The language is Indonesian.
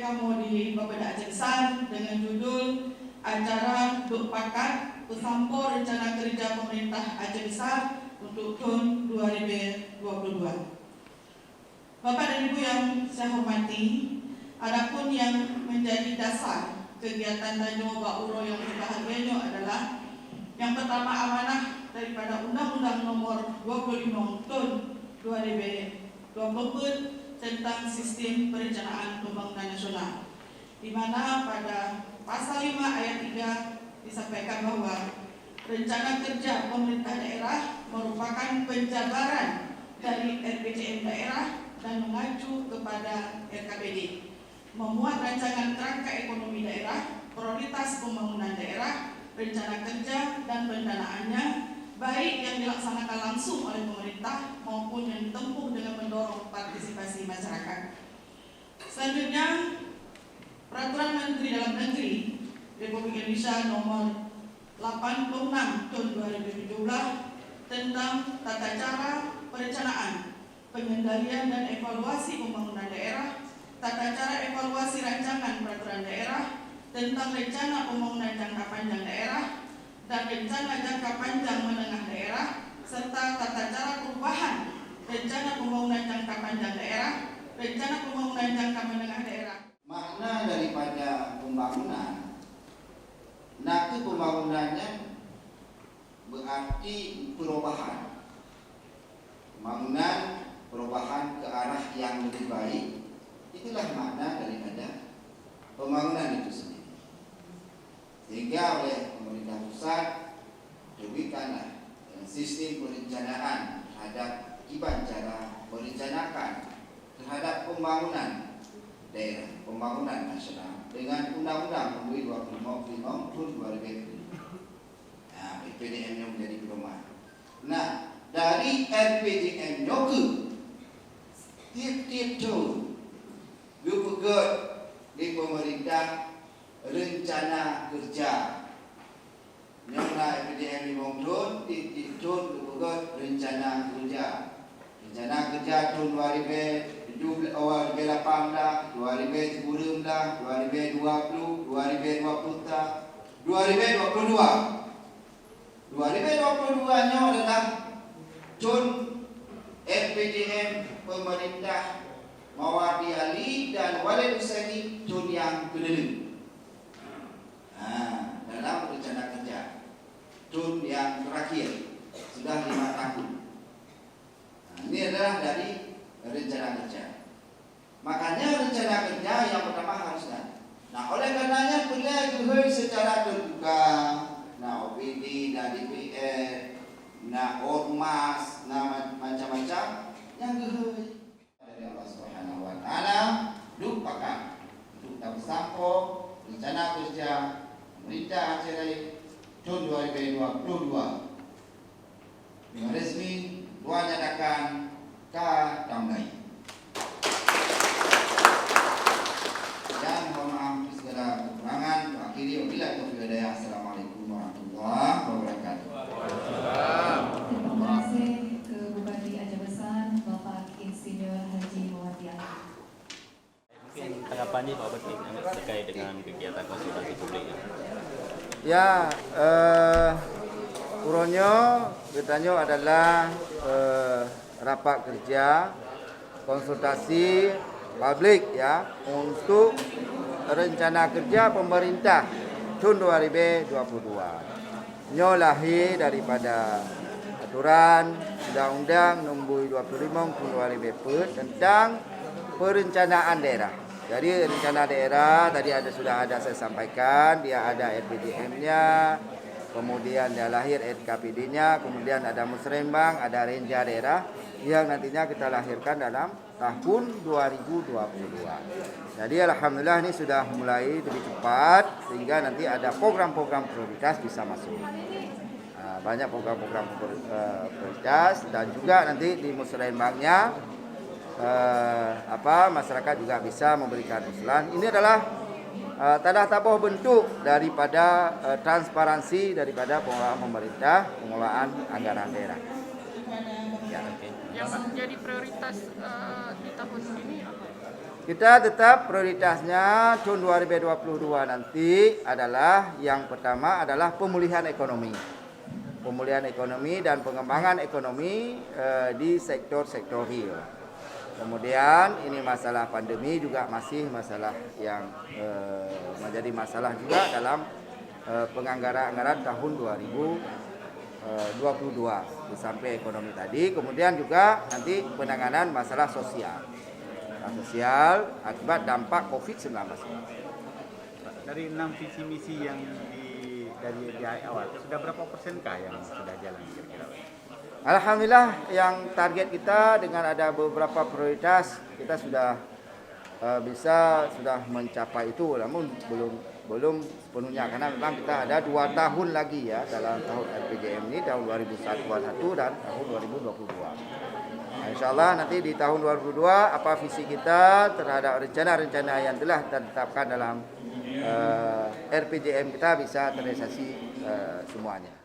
kamu di Bapeda Aceh Besar dengan judul acara Duk Pakat Pesampo Rencana Kerja Pemerintah Aceh Besar untuk tahun 2022. Bapak dan Ibu yang saya hormati, adapun yang menjadi dasar kegiatan Tanjung Uro yang berbahagianya adalah yang pertama, amanah daripada Undang-Undang Nomor 25 Tahun 2024 tentang Sistem Perencanaan Pembangunan Nasional, di mana pada pasal 5 ayat 3 disampaikan bahwa rencana kerja pemerintah daerah merupakan penjabaran dari RPJM daerah dan mengacu kepada RKPD, memuat rancangan kerangka ekonomi daerah, prioritas pembangunan daerah, rencana kerja dan pendanaannya, baik yang dilaksanakan langsung oleh pemerintah maupun yang ditempuh dengan mendorong partisipasi masyarakat. Selanjutnya, Peraturan Menteri Dalam Negeri Republik Indonesia Nomor 86 Tahun 2017 tentang tata cara perencanaan, pengendalian dan evaluasi pembangunan daerah, tata cara evaluasi rancangan peraturan daerah, tentang rencana pembangunan jangka panjang daerah dan rencana jangka panjang menengah daerah, serta tata cara perubahan rencana pembangunan jangka panjang daerah, rencana pembangunan jangka menengah daerah. Makna daripada pembangunan, nah pembangunannya berarti perubahan. Pembangunan, perubahan ke arah yang lebih baik, itulah makna daripada pembangunan itu sendiri. Sehingga oleh pemerintah pusat diberikanlah sistem perencanaan terhadap gimana cara merencanakan terhadap pembangunan daerah, pembangunan nasional dengan Undang-Undang Nomor 25 Tahun 2020. Nah, RPJM yang menjadi pedoman. Nah, dari RPJM ke tiap-tiap tahun dipegat di pemerintah rencana kerja. Nyona RPJM 5 tahun tiap-tiap tahun dipegat rencana kerja. Rencana kerja tahun 2018, 2019, 2020, 2022. 2022-nya adalah tahun RPJM pemerintah Mawadi Ali dan Walid Husaini tahun yang kedua. Dalam rencana kerja tahun yang terakhir sudah 5 tahun. Ini adalah dari rencana kerja. Makanya rencana kerja yang pertama harus ada. Nah, oleh karenanya perlu secara terbuka. Nah, OPD, nah DPR, nah ormas, nah macam-macam yang gehe dari Allah Subhanahu Wa Taala lupakan untuk Pesampo rencana kerja pemerintah Aceh tahun 2022 dengan resmi dinyatakan kadamai. Dan mohon maaf segala kekurangan. Akhiri wabillahi taufiq wal hidayah. Assalamualaikum warahmatullahi wabarakatuh. Terima kasih ke Bupati Aceh Besar Bapak Insinyur Haji Mawadi Ali. Mungkin tanggapannya Pak Bupati terkait dengan kegiatan konsultasi publik. Ya, uronyo bertanya adalah rapat kerja konsultasi publik ya untuk rencana kerja pemerintah tahun 2022. Nyo lahir daripada aturan Undang-Undang Nomor 25 Tahun 2004 tentang perencanaan daerah. Jadi rencana daerah tadi sudah saya sampaikan, dia ada RPJM-nya, kemudian dia lahir RKPD-nya, kemudian ada musrembang, ada renja daerah yang nantinya kita lahirkan dalam tahun 2022. Jadi alhamdulillah ini sudah mulai lebih cepat sehingga nanti ada program-program prioritas bisa masuk. Banyak program-program prioritas dan juga nanti di musrembangnya masyarakat juga bisa memberikan usulan. Ini adalah tanda tabuh bentuk daripada transparansi daripada pengelolaan pemerintah, pengelolaan anggaran daerah. Yang menjadi prioritas di tahun ini apa? Kita tetap prioritasnya tahun 2022 nanti adalah yang pertama adalah pemulihan ekonomi. Pemulihan ekonomi dan pengembangan ekonomi di sektor-sektor real. Kemudian ini masalah pandemi juga masih masalah yang menjadi masalah juga dalam penganggaran tahun 2022 sampai ekonomi tadi. Kemudian juga nanti penanganan masalah sosial akibat dampak COVID-19. Dari 6 visi misi yang dari awal, sudah berapa persenkah yang sudah jalan kira-kira? Alhamdulillah, yang target kita dengan ada beberapa prioritas kita sudah sudah mencapai itu, namun belum sepenuhnya karena memang kita ada 2 tahun lagi ya dalam tahun RPJM ini, tahun 2021 dan tahun 2022. InsyaAllah nanti di tahun 2022 apa visi kita terhadap rencana-rencana yang telah ditetapkan dalam RPJM kita bisa terrealisasi semuanya.